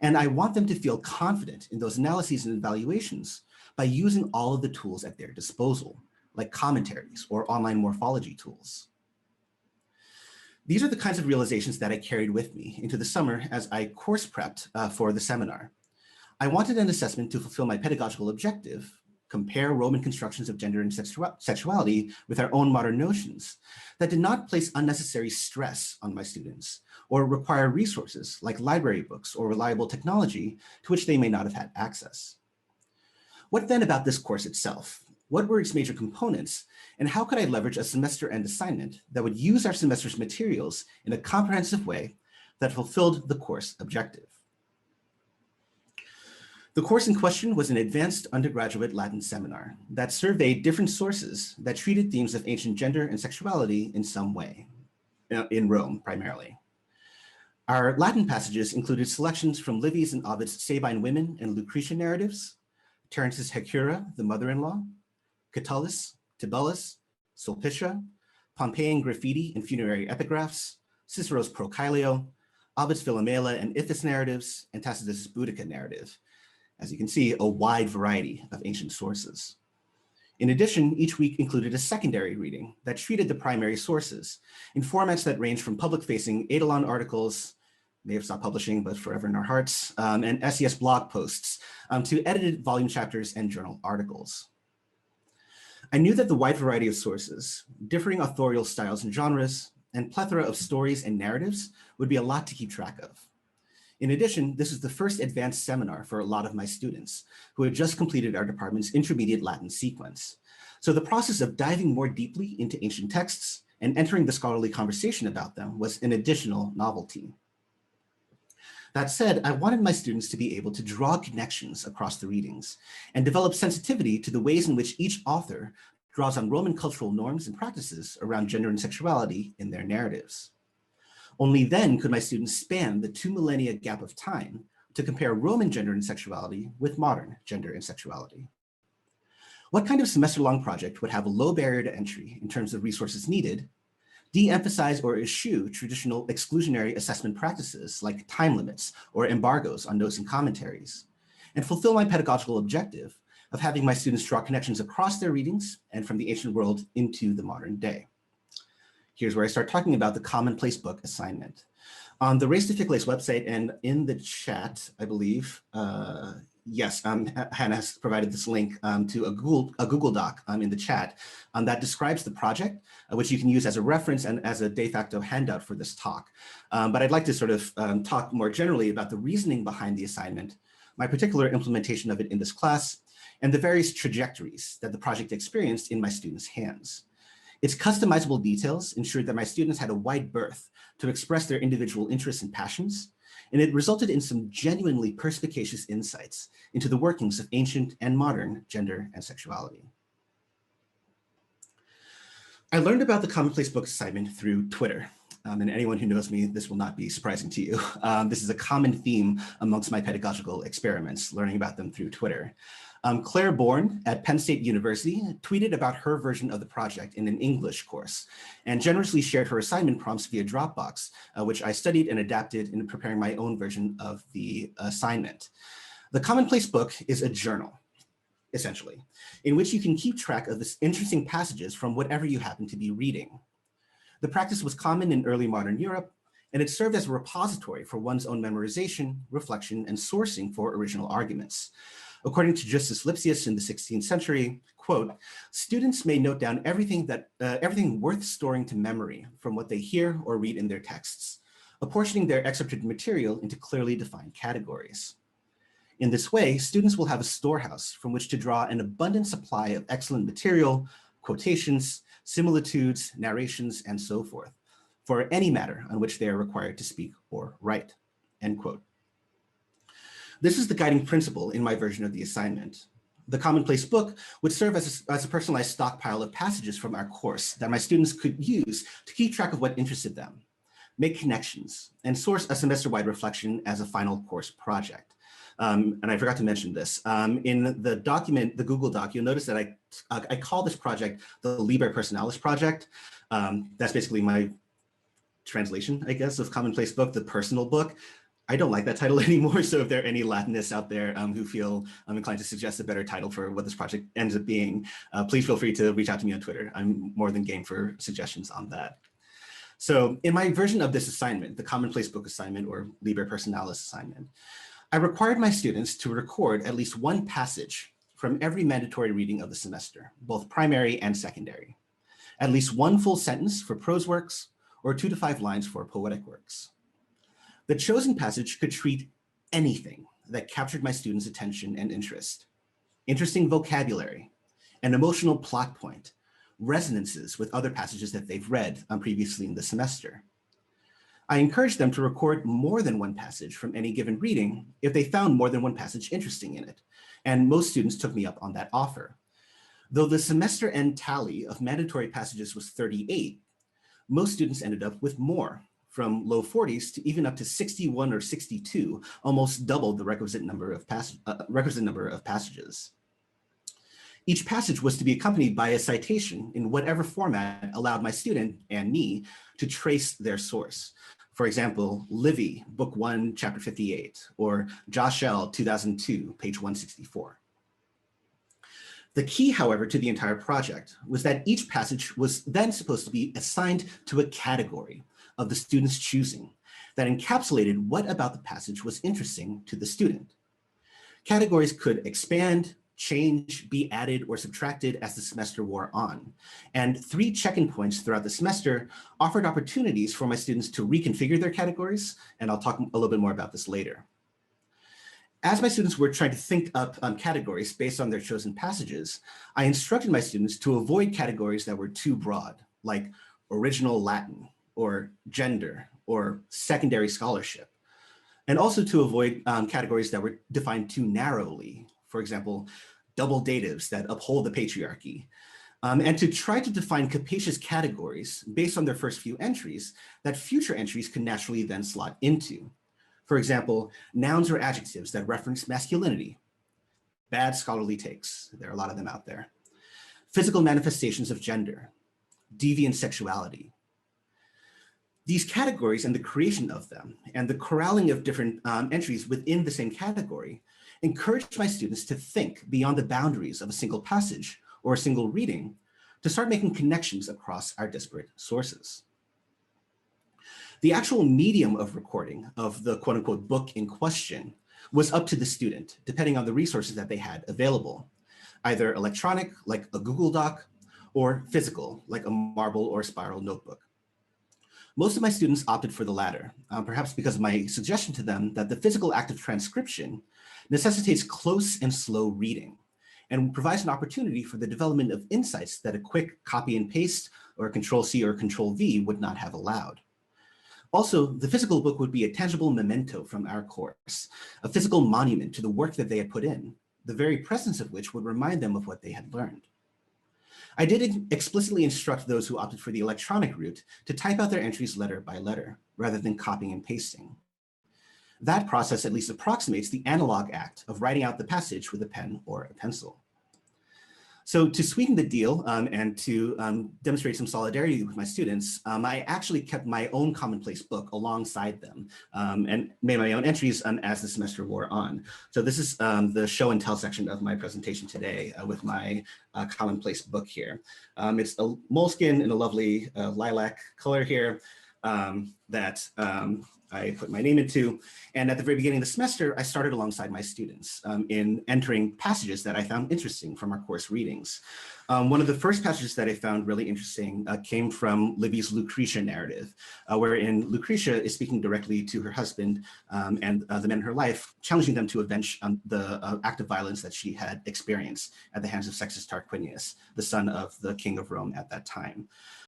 And I want them to feel confident in those analyses and evaluations by using all of the tools at their disposal, like commentaries or online morphology tools. These are the kinds of realizations that I carried with me into the summer as I course prepped for the seminar. I wanted an assessment to fulfill my pedagogical objective, compare Roman constructions of gender and sexuality with our own modern notions, that did not place unnecessary stress on my students or require resources like library books or reliable technology to which they may not have had access. What then about this course itself? What were its major components, and how could I leverage a semester-end assignment that would use our semester's materials in a comprehensive way that fulfilled the course objective? The course in question was an advanced undergraduate Latin seminar that surveyed different sources that treated themes of ancient gender and sexuality in some way, in Rome primarily. Our Latin passages included selections from Livy's and Ovid's Sabine women and Lucretia narratives, Terence's Hecura, the mother-in-law, Catullus, Tibullus, Sulpicia, Pompeian graffiti and funerary epigraphs, Cicero's Procilio, Ovid's Philomela and Iphis narratives, and Tacitus's Boudica narrative. As you can see, a wide variety of ancient sources. In addition, each week included a secondary reading that treated the primary sources in formats that range from public-facing Eidolon articles, may have stopped publishing, but forever in our hearts, and SES blog posts, to edited volume chapters and journal articles. I knew that the wide variety of sources, differing authorial styles and genres, and plethora of stories and narratives would be a lot to keep track of. In addition, this is the first advanced seminar for a lot of my students who had just completed our department's intermediate Latin sequence. So the process of diving more deeply into ancient texts and entering the scholarly conversation about them was an additional novelty. That said, I wanted my students to be able to draw connections across the readings and develop sensitivity to the ways in which each author draws on Roman cultural norms and practices around gender and sexuality in their narratives. Only then could my students span the 2 millennia gap of time to compare Roman gender and sexuality with modern gender and sexuality. What kind of semester-long project would have a low barrier to entry in terms of resources needed, de-emphasize or eschew traditional exclusionary assessment practices like time limits or embargoes on notes and commentaries, and fulfill my pedagogical objective of having my students draw connections across their readings and from the ancient world into the modern day? Here's where I start talking about the commonplace book assignment. On the Race Difficiles website and in the chat, I believe, yes, Hannah has provided this link to a Google Doc in the chat that describes the project, which you can use as a reference and as a de facto handout for this talk. But I'd like to sort of talk more generally about the reasoning behind the assignment, my particular implementation of it in this class, and the various trajectories that the project experienced in my students' hands. Its customizable details ensured that my students had a wide berth to express their individual interests and passions, and it resulted in some genuinely perspicacious insights into the workings of ancient and modern gender and sexuality. I learned about the commonplace book assignment through Twitter. And anyone who knows me, this will not be surprising to you. This is a common theme amongst my pedagogical experiments, learning about them through Twitter. Claire Bourne at Penn State University tweeted about her version of the project in an English course and generously shared her assignment prompts via Dropbox, which I studied and adapted in preparing my own version of the assignment. The commonplace book is a journal, essentially, in which you can keep track of this interesting passages from whatever you happen to be reading. The practice was common in early modern Europe, and it served as a repository for one's own memorization, reflection, and sourcing for original arguments. According to Justus Lipsius in the 16th century, quote, students may note down everything worth storing to memory from what they hear or read in their texts, apportioning their excerpted material into clearly defined categories. In this way, students will have a storehouse from which to draw an abundant supply of excellent material, quotations, similitudes, narrations, and so forth, for any matter on which they are required to speak or write, end quote. This is the guiding principle in my version of the assignment. The commonplace book would serve as a personalized stockpile of passages from our course that my students could use to keep track of what interested them, make connections, and source a semester-wide reflection as a final course project. And I forgot to mention this. In the document, the Google Doc, you'll notice that I call this project the Liber Personalis project. That's basically my translation, I guess, of commonplace book, the personal book. I don't like that title anymore. So if there are any Latinists out there who feel inclined to suggest a better title for what this project ends up being, please feel free to reach out to me on Twitter. I'm more than game for suggestions on that. So in my version of this assignment, the Commonplace Book assignment or Liber Personalis assignment, I required my students to record at least one passage from every mandatory reading of the semester, both primary and secondary. At least one full sentence for prose works, or 2 to 5 lines for poetic works. The chosen passage could treat anything that captured my students' attention and interest. Interesting vocabulary, an emotional plot point, resonances with other passages that they've read previously in the semester. I encouraged them to record more than one passage from any given reading if they found more than one passage interesting in it, and most students took me up on that offer. Though the semester end tally of mandatory passages was 38, most students ended up with more, from low 40s to even up to 61 or 62, almost double the requisite number of passages. Each passage was to be accompanied by a citation in whatever format allowed my student and me to trace their source. For example, Livy, Book 1, Chapter 58, or Josh L, 2002, page 164. The key, however, to the entire project was that each passage was then supposed to be assigned to a category of the student's choosing that encapsulated what about the passage was interesting to the student. Categories could expand, change, be added, or subtracted as the semester wore on. And 3 check-in points throughout the semester offered opportunities for my students to reconfigure their categories, and I'll talk a little bit more about this later. As my students were trying to think up categories based on their chosen passages, I instructed my students to avoid categories that were too broad, like original Latin, or gender, or secondary scholarship, and also to avoid categories that were defined too narrowly, for example, double datives that uphold the patriarchy, and to try to define capacious categories based on their first few entries that future entries could naturally then slot into. For example, nouns or adjectives that reference masculinity, bad scholarly takes, there are a lot of them out there, physical manifestations of gender, deviant sexuality. These categories and the creation of them and the corralling of different entries within the same category encouraged my students to think beyond the boundaries of a single passage or a single reading to start making connections across our disparate sources. The actual medium of recording of the quote unquote book in question was up to the student, depending on the resources that they had available, either electronic, like a Google Doc, or physical, like a marble or spiral notebook. Most of my students opted for the latter, perhaps because of my suggestion to them that the physical act of transcription necessitates close and slow reading and provides an opportunity for the development of insights that a quick copy and paste or Control-C or Control-V would not have allowed. Also, the physical book would be a tangible memento from our course, a physical monument to the work that they had put in, the very presence of which would remind them of what they had learned. I did explicitly instruct those who opted for the electronic route to type out their entries letter by letter, rather than copying and pasting. That process at least approximates the analog act of writing out the passage with a pen or a pencil. So to sweeten the deal and to demonstrate some solidarity with my students, I actually kept my own commonplace book alongside them and made my own entries as the semester wore on. So this is the show and tell section of my presentation today with my commonplace book here. It's a moleskin in a lovely lilac color here that I put my name into. And at the very beginning of the semester, I started alongside my students in entering passages that I found interesting from our course readings. One of the first passages that I found really interesting came from Livy's Lucretia narrative, wherein Lucretia is speaking directly to her husband and the men in her life, challenging them to avenge the act of violence that she had experienced at the hands of Sextus Tarquinius, the son of the king of Rome at that time.